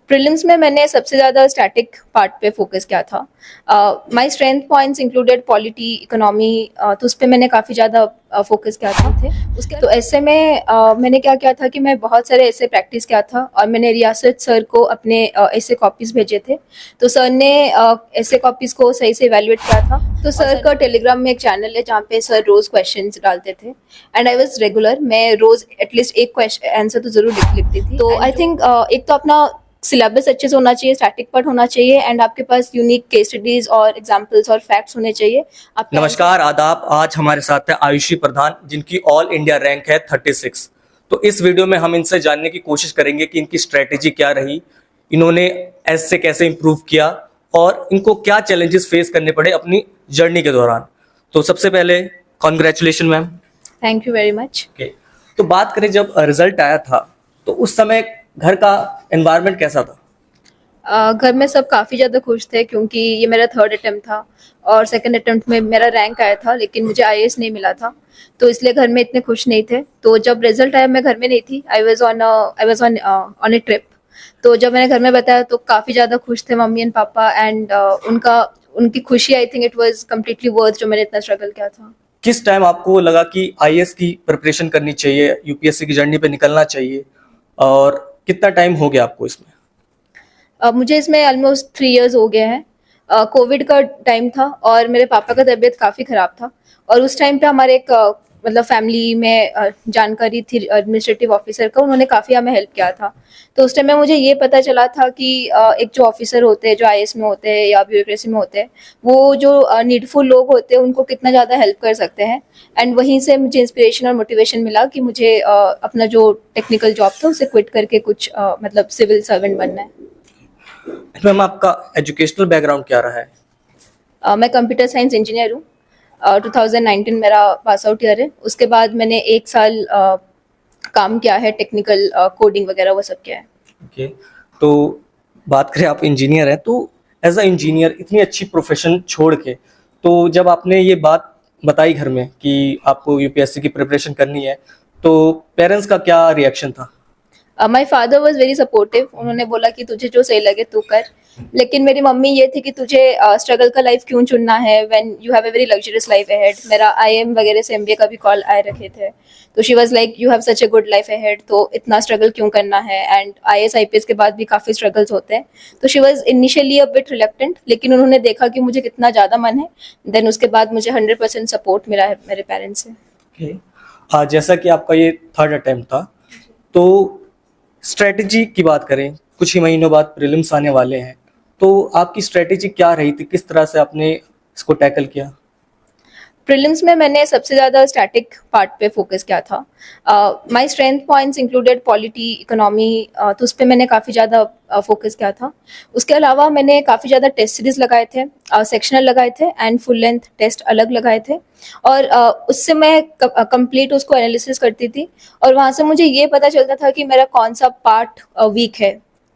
Prelims में मैंने सबसे ज़्यादा स्टैटिक पार्ट पे फोकस किया था। My strength points included polity, economy, तो उस पे मैंने काफ़ी ज़्यादा फोकस किया था। उसके तो ऐसे में मैंने क्या किया था कि मैं बहुत सारे ऐसे प्रैक्टिस किया था और मैंने रियासत सर को अपने ऐसे कॉपीज़ भेजे थे। तो सर ने ऐसे कॉपीज़ को सही से इवेलुएट किया था। तो सर का टेलीग्राम में एक चैनल है जहाँ पे सर रोज़ क्वेश्चंस डालते थे एंड आई वाज रेगुलर। मैं रोज़ एटलीस्ट एक क्वेश्चन आंसर तो ज़रूर लिखती थी। तो आई थिंक एक तो अपना सिलेबस अच्छे से होना चाहिए, स्टैटिक पार्ट होना चाहिए एंड आपके पास यूनिक केस स्टडीज और एग्जांपल्स और फैक्ट्स होने चाहिए। नमस्कार, आदाब। आज हमारे साथ है आयुषी प्रधान, जिनकी ऑल इंडिया रैंक है 36। तो इस वीडियो में हम इनसे जानने की कोशिश करेंगे कि इनकी स्ट्रेटेजी क्या रही, इन्होंने ऐसे कैसे इंप्रूव किया और इनको क्या चैलेंजेस फेस करने पड़े अपनी जर्नी के दौरान। तो सबसे पहले congratulation ma'am. Thank you very much. तो बात करें, जब रिजल्ट आया था तो उस समय घर का एनवायरनमेंट कैसा था? घर में सब काफ़ी ज़्यादा खुश थे क्योंकि ये मेरा थर्ड अटेम्प्ट था और सेकंड अटेम्प्ट में मेरा रैंक आया था, लेकिन मुझे आईएएस नहीं मिला था, तो इसलिए घर में इतने खुश नहीं थे। तो जब रिजल्ट आया मैं घर में नहीं थी, I was on A trip. तो जब मैंने घर में बताया तो काफ़ी ज़्यादा खुश थे मम्मी एंड पापा एंड उनकी खुशी, I think it was completely worth जो मैंने इतना स्ट्रगल किया था। किस टाइम आपको लगा कि आईएएस की प्रिपरेशन करनी चाहिए, यूपीएससी की जर्नी पे निकलना चाहिए, और कितना टाइम हो गया आपको इसमें? मुझे इसमें ऑलमोस्ट 3 इयर्स हो गए हैं। कोविड का टाइम था और मेरे पापा का तबीयत काफ़ी ख़राब था और उस टाइम पे हमारे एक मतलब फैमिली में जानकारी थी एडमिनिस्ट्रेटिव ऑफिसर का, उन्होंने काफ़ी हमें हेल्प किया था। तो उस टाइम में मुझे ये पता चला था कि एक जो ऑफिसर होते हैं, जो आईएएस में होते हैं या ब्यूरोक्रेसी में होते हैं, वो जो नीडफुल लोग होते हैं उनको कितना ज़्यादा हेल्प कर सकते हैं। एंड वहीं से मुझे इंस्पिरेशन और मोटिवेशन मिला कि मुझे अपना जो टेक्निकल जॉब था उसे क्विट करके कुछ मतलब सिविल सर्वेंट बनना है। मैम, आपका एजुकेशनल बैकग्राउंड क्या रहा है? मैं कंप्यूटर साइंस इंजीनियर हूँ। 2019 मेरा पास आउट ईयर है। उसके बाद मैंने 1 साल काम किया है, टेक्निकल कोडिंग वगैरह वो सब किया है। ओके, तो बात करें, आप इंजीनियर हैं, तो एज अ इंजीनियर इतनी अच्छी प्रोफेशन छोड़ के, तो जब आपने ये बात बताई घर में कि आपको यूपीएससी की प्रिपरेशन करनी है, तो पेरेंट्स का क्या रिएक्शन था? My father was very supportive. उन्होंने बोला कि तुझे जो सही लगे तू कर, लेकिन मेरी मम्मी ये थी कि तुझे स्ट्रगल का लाइफ क्यों चुनना है when you have a very luxurious life ahead. मेरा आईएम वगैरह से एमबीए का भी कॉल आए रखे थे, तो she was like you have such a good life ahead, तो इतना स्ट्रगल क्यों करना है। एंड आईएएस आईपीएस के बाद भी काफ़ी स्ट्रगल्स होते हैं, तो she was initially a bit reluctant, लेकिन उन्होंने देखा कि मुझे कितना ज़्यादा मन है, देन उसके बाद मुझे 100% सपोर्ट मिला है मेरे पेरेंट्स से। हाँ, जैसा कि आपका ये थर्ड अटेम्प्ट था, तो स्ट्रेटजी की बात करें, कुछ ही महीनों बाद प्रीलिम्स आने वाले हैं, तो आपकी स्ट्रेटजी क्या रही थी? किस तरह से आपने इसको टैकल किया? प्रीलिम्स में मैंने सबसे ज़्यादा स्टैटिक पार्ट पे फोकस किया था। My strength points included polity, economy, तो उस पे मैंने काफ़ी ज़्यादा फोकस किया था। उसके अलावा मैंने काफ़ी ज़्यादा टेस्ट सीरीज लगाए थे, सेक्शनल लगाए थे एंड फुल लेंथ टेस्ट अलग लगाए थे, और उससे मैं कंप्लीट उसको एनालिसिस करती थी और वहाँ से मुझे ये पता चलता था कि मेरा कौन सा पार्ट वीक है,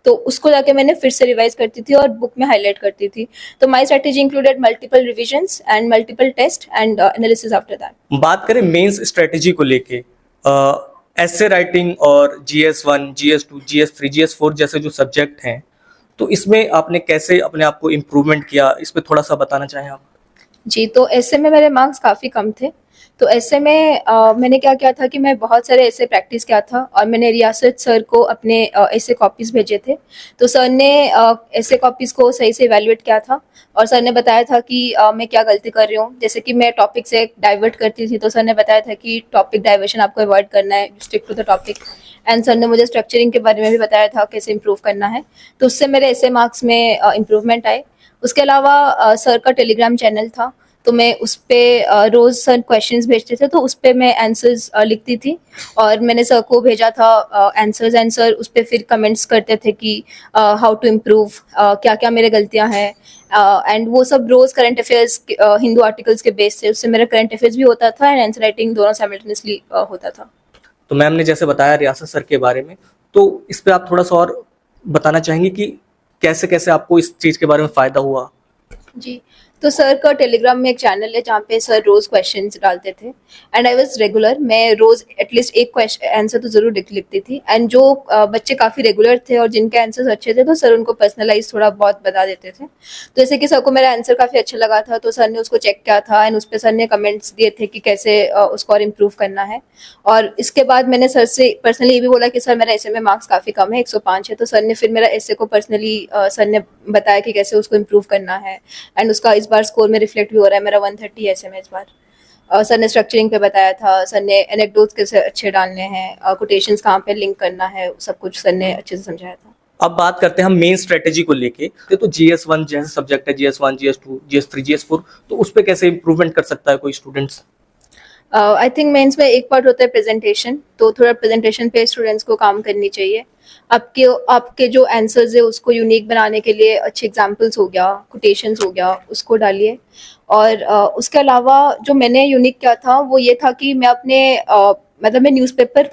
तो उसको जाके मैंने फिर से रिवाइज करती थी और बुक में हाईलाइट करती थी। तो my strategy included multiple revisions and multiple test and analysis after that. बात करें मेंस स्ट्रेटजी को लेके, एसे राइटिंग और जीएस1, जीएस2, जीएस3, जीएस4 जैसे जो सब्जेक्ट हैं, तो इसमें आपने कैसे अपने आप को इम्प्रूवमेंट किया, इस पे थोड़ा सा बताना चाहें आप? जी, तो ऐसे में मेरे मार्क्स काफ़ी कम थे, तो ऐसे में मैंने क्या किया था कि मैं बहुत सारे ऐसे प्रैक्टिस किया था और मैंने रियासत सर को अपने ऐसे कॉपीज़ भेजे थे। तो सर ने ऐसे कॉपीज़ को सही से इवैल्यूएट किया था और सर ने बताया था कि मैं क्या गलती कर रही हूँ। जैसे कि मैं टॉपिक से डाइवर्ट करती थी, तो सर ने बताया था कि टॉपिक डाइवर्शन आपको अवॉइड करना है, stick to the topic. And sir ने मुझे स्ट्रक्चरिंग के बारे में भी बताया था कैसे इम्प्रूव करना है, तो उससे मेरे ऐसे मार्क्स में इम्प्रूवमेंट आए। उसके अलावा सर का टेलीग्राम चैनल था, तो मैं उस पर रोज़ सर क्वेश्चंस भेजते थे, तो उस पर मैं आंसर्स लिखती थी और मैंने सर को भेजा था आंसर्स, एंड सर उस पर फिर कमेंट्स करते थे कि हाउ टू इम्प्रूव, क्या क्या मेरे गलतियां हैं। एंड वो सब रोज़ करंट अफेयर्स, हिंदू आर्टिकल्स के बेस से उससे मेरा करंट अफेयर्स भी होता था एंड आंसर राइटिंग दोनों साइमल्टेनियसली होता था। तो मैम ने जैसे बताया रियासत सर के बारे में, तो इस पे आप थोड़ा सा और बताना चाहेंगे कि कैसे कैसे आपको इस चीज़ के बारे में फ़ायदा हुआ? जी, तो सर का टेलीग्राम में एक चैनल है जहाँ पे सर रोज क्वेश्चंस डालते थे एंड आई वाज रेगुलर, मैं रोज एटलीस्ट एक क्वेश्चन आंसर तो जरूर लिखती थी एंड जो बच्चे काफ़ी रेगुलर थे और जिनके आंसर्स अच्छे थे तो सर उनको पर्सनलाइज थोड़ा बहुत बता देते थे। तो जैसे कि सर को मेरा आंसर काफ़ी अच्छा लगा था तो सर ने उसको चेक किया था एंड उस पर सर ने कमेंट्स दिए थे कि कैसे उसको और इम्प्रूव करना है। और इसके बाद मैंने सर से पर्सनली ये भी बोला कि सर मेरा ऐसे में मार्क्स काफ़ी कम है, 105 है, तो सर ने फिर मेरा ऐसे को पर्सनली सर ने बताया कि कैसे उसको इम्प्रूव करना है एंड उसका इस बार स्कोर में रिफ्लेक्ट भी हो रहा है, मेरा 130 ऐसे में इस बार। सर ने स्ट्रक्चरिंग पे बताया था, सर ने एनेक्डोट्स कैसे अच्छे डालने हैं, कोटेशंस कहाँ पे लिंक करना है, सब कुछ सर ने अच्छे से समझाया था। अब बात करते हैं हम मेन स्ट्रेटेजी को लेके। तो GS1 जैसे सब्जेक्ट है, GS1, GS2, GS3, GS4, तो उस पे कैसे इंप्रूवमेंट कर सकता है कोई स्टूडेंट्स? आई थिंक मेंस में एक पार्ट होता है प्रेजेंटेशन, तो थोड़ा प्रेजेंटेशन पे स्टूडेंट्स को काम करनी चाहिए। आपके जो आंसर्स है उसको यूनिक बनाने के लिए अच्छे एग्जांपल्स हो गया, कोटेशंस हो गया, उसको डालिए। और उसके अलावा जो मैंने यूनिक किया था वो ये था कि मैं अपने मतलब मैं न्यूज़पेपर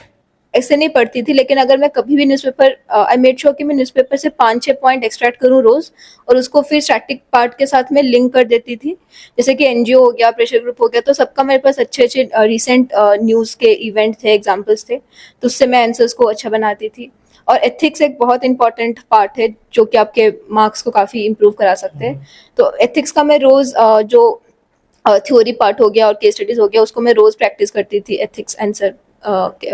ऐसे नहीं पढ़ती थी, लेकिन अगर मैं कभी भी न्यूज़पेपर आई मेड श्योर कि मैं न्यूज़पेपर से 5-6 पॉइंट एक्सट्रैक्ट करूँ रोज़ और उसको फिर स्टैटिक पार्ट के साथ में लिंक कर देती थी। जैसे कि एनजीओ हो गया, प्रेशर ग्रुप हो गया, तो सबका मेरे पास अच्छे अच्छे रिसेंट न्यूज़ के इवेंट थे, एग्जाम्पल्स थे, तो उससे मैं आंसर्स को अच्छा बनाती थी। और एथिक्स एक बहुत इंपॉर्टेंट पार्ट है जो कि आपके मार्क्स को काफ़ी इंप्रूव करा सकते हैं। तो एथिक्स का मैं रोज़ जो थ्योरी पार्ट हो गया और केस स्टडीज हो गया उसको मैं रोज़ प्रैक्टिस करती थी एथिक्स आंसर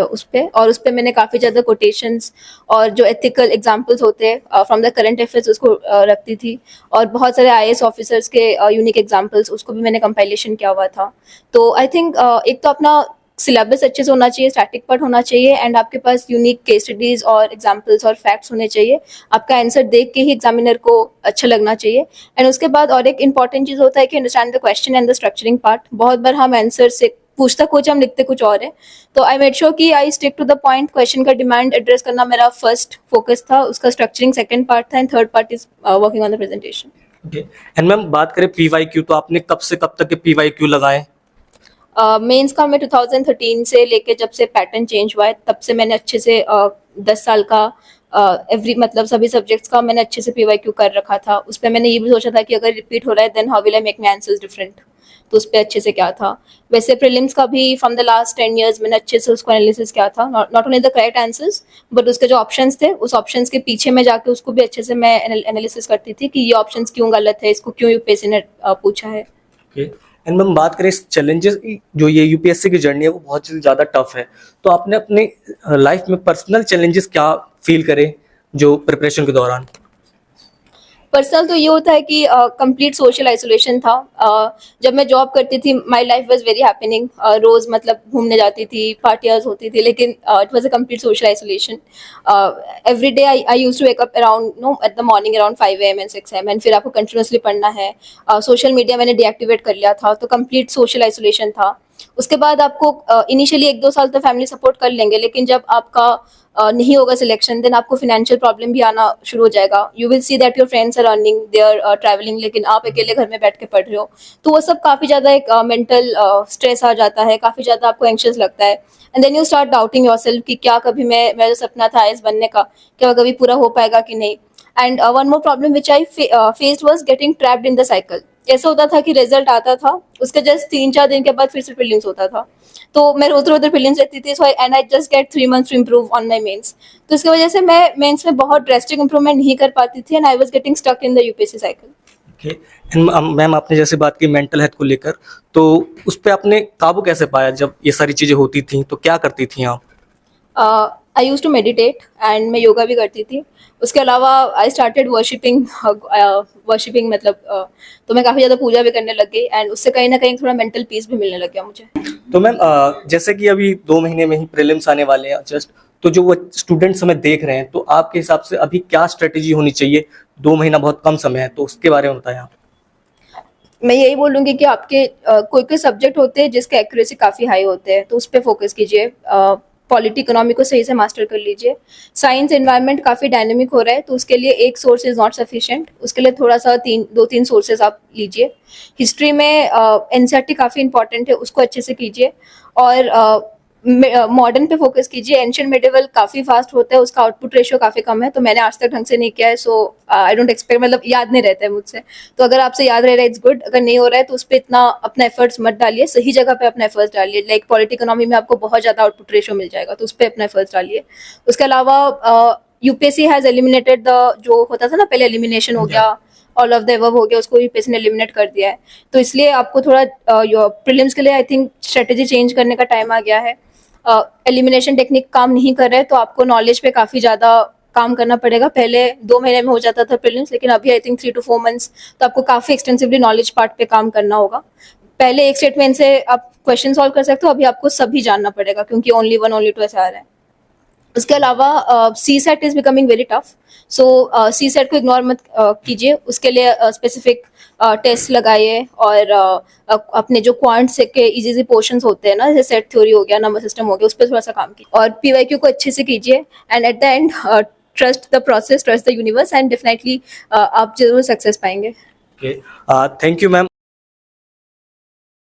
उस पे, और उस पे मैंने काफ़ी ज़्यादा कोटेशंस और जो एथिकल एग्जांपल्स होते हैं फ्रॉम द करंट अफेयर्स उसको रखती थी, और बहुत सारे आईएएस ऑफिसर्स के यूनिक एग्जांपल्स उसको भी मैंने कंपाइलेशन किया हुआ था। तो आई थिंक एक तो अपना सिलेबस अच्छे से होना चाहिए, स्टैटिक पार्ट होना चाहिए एंड आपके पास यूनिक केस स्टडीज और एग्जांपल्स और फैक्ट्स होने चाहिए। आपका आंसर देख के ही एग्जामिनर को अच्छा लगना चाहिए। एंड उसके बाद और एक इंपॉर्टेंट चीज़ होता है कि understand the question and the structuring part. बहुत बार हम आंसर से पूछता कुछ हम लिखते कुछ और है, तो आई मेड श्योर कि I stick to the point. Question का डिमांड एड्रेस करना मेरा फर्स्ट फोकस था, उसका स्ट्रक्चरिंग सेकंड पार्ट था and third part is working on the presentation. Okay. And ma'am बात करें PYQ, तो आपने कब से कब तक के PYQ लगाए? मेंस का मैं 2013 से लेके जब से पैटर्न चेंज हुआ है तब से मैंने अच्छे से 10 साल का एवरी मतलब सभी सब्जेक्ट्स का मैंने अच्छे से PYQ कर रखा था। उस पर मैंने ये भी सोचा था कि अगर रिपीट हो रहा है then how will I make my answers different, तो उस पर अच्छे से क्या था। वैसे प्रीलिम्स का भी फ्रॉम द लास्ट 10 years मैंने अच्छे से उसको एनालिसिस किया था, not only the correct answers but उसके जो ऑप्शंस थे उस ऑप्शंस के पीछे में जाके उसको भी अच्छे से मैं एनालिसिस करती थी कि ये ऑप्शंस क्यों गलत है, इसको क्यों यूपीएससी ने पूछा है। ओके। एंड मैम बात करें इस चैलेंजेस, जो ये यूपीएससी की जर्नी है वो बहुत ज़्यादा टफ है, तो आपने अपने लाइफ में पर्सनल चैलेंजेस क्या फील करे जो प्रिपरेशन के दौरान? पर्सनल तो ये होता है कि कंप्लीट सोशल आइसोलेशन था। जब मैं जॉब करती थी my life was very happening, रोज मतलब घूमने जाती थी, पार्टियाज होती थी, लेकिन it was a complete social isolation. Every day I used to wake up around at the morning around 5 AM and 6 AM, and फिर आपको कंटिन्यूसली पढ़ना है। सोशल मीडिया मैंने डीएक्टिवेट कर लिया था, तो कंप्लीट सोशल आइसोलेशन था। उसके बाद आपको इनिशियली 1-2 साल तो फैमिली सपोर्ट कर लेंगे, लेकिन जब आपका नहीं होगा सिलेक्शन देन आपको फाइनेंशियल प्रॉब्लम भी आना शुरू हो जाएगा। You will see that your friends are earning, they are travelling, लेकिन आप अकेले घर में बैठ के पढ़ रहे हो, तो वो सब काफ़ी ज़्यादा एक मेंटल स्ट्रेस आ जाता है, काफ़ी ज़्यादा आपको एंशियस लगता है and then you start doubting yourself कि क्या कभी मेरा जो सपना था आईएएस बनने का क्या कभी पूरा हो पाएगा कि नहीं। And one more problem which I faced was getting trapped in the cycle. ऐसा होता था कि रिजल्ट आता था, उसके जस्ट 3-4 दिन के बाद फिर से प्रीलिम्स होता था, तो मैं उधर उधर प्रीलिम्स रहती थी, so and I just get 3 months to improve on my mains. तो इसकी वजह से मैं मेंस में बहुत ड्रेस्टिक इंप्रूवमेंट नहीं कर पाती थी and I was getting stuck in the UPSC cycle. Okay. And ma'am आपने जैसे बात की मेंटल हेल्थ को लेकर, तो उस पर आपने काबू कैसे पाया जब ये सारी चीज़ें होती थी, तो क्या करती थी आप? आई यूज टू मेडिटेट एंड मैं योगा भी करती थी। उसके अलावा आई स्टार्टेड वर्शिपिंग मतलब तो मैं काफ़ी ज़्यादा पूजा भी करने लग गई एंड उससे कहीं ना कहीं थोड़ा मेंटल पीस भी मिलने लग गया मुझे। तो मैम जैसे कि अभी 2 महीने में ही प्रीलिम्स आने वाले हैं जस्ट, तो जो वो स्टूडेंट्स हमें देख रहे हैं, तो आपके हिसाब से अभी क्या स्ट्रेटेजी होनी चाहिए? 2 महीना बहुत कम समय है, तो उसके बारे में बताएं आप। मैं यही बोलूँगी कि आपके कोई कोई सब्जेक्ट होते हैं जिसके एक्यूरेसी काफ़ी हाई होते हैं, तो उस पर फोकस कीजिए। पॉलिटी इकोनॉमी को सही से मास्टर कर लीजिए। साइंस एनवायरनमेंट काफ़ी डायनेमिक हो रहा है, तो उसके लिए एक सोर्स इज़ नॉट सफिशिएंट, उसके लिए थोड़ा सा 2-3 सोर्सेज आप लीजिए। हिस्ट्री में एनसीईआरटी काफ़ी इंपॉर्टेंट है, उसको अच्छे से कीजिए। और मॉडर्न पे फोकस कीजिए। एंशियंट मेडिवल काफी फास्ट होता है, उसका आउटपुट रेशियो काफी कम है, तो मैंने आज तक ढंग से नहीं किया है, सो आई डोंट एक्सपेक्ट, मतलब याद नहीं रहता है मुझसे। तो अगर आपसे याद रह रहा है इट्स गुड, अगर नहीं हो रहा है तो उस पर इतना अपना एफर्ट्स मत डालिए, सही जगह पे अपना एफर्ट्स डालिए। लाइक पॉलिटी इकोनॉमी में आपको बहुत ज्यादा आउटपुट रेशियो मिल जाएगा, तो उस पर अपना एफर्ट्स डालिए। उसके अलावा यूपीएससी हैज एलिमिनेटेड द, जो होता था ना पहले, एलिमिनेशन हो गया, ऑल ऑफ द एबव हो गया, उसको यूपीएससी ने एलिमिनेट कर दिया है। तो इसलिए आपको थोड़ा प्रीलिम्स के लिए आई थिंक स्ट्रेटेजी चेंज करने का टाइम आ गया है। एलिमिनेशन टेक्निक काम नहीं कर रहा है, तो आपको नॉलेज पे काफी ज्यादा काम करना पड़ेगा। पहले 2 महीने में हो जाता था प्रीलिम्स, लेकिन अभी आई थिंक 3 to 4 months, तो आपको काफी एक्सटेंसिवली नॉलेज पार्ट पे काम करना होगा। पहले एक स्टेटमेंट से आप क्वेश्चन सॉल्व कर सकते हो, अभी आपको सभी जानना पड़ेगा, क्योंकि ओनली 1 only 2 ऐसा आ रहा है। उसके अलावा CSAT is becoming very tough, so CSAT को इग्नोर मत कीजिए। उसके लिए स्पेसिफिक टेस्ट लगाइए, और अपने जो क्वांट्स के इजी पोर्शंस होते हैं ना, जैसे सेट थ्योरी हो गया, नंबर सिस्टम हो गया, उस पर थोड़ा सा काम कीजिए, और पीवाईक्यू को अच्छे से कीजिए। And at the end trust the process, trust the universe, and definitely आप जरूर सक्सेस पाएंगे। Thank you ma'am.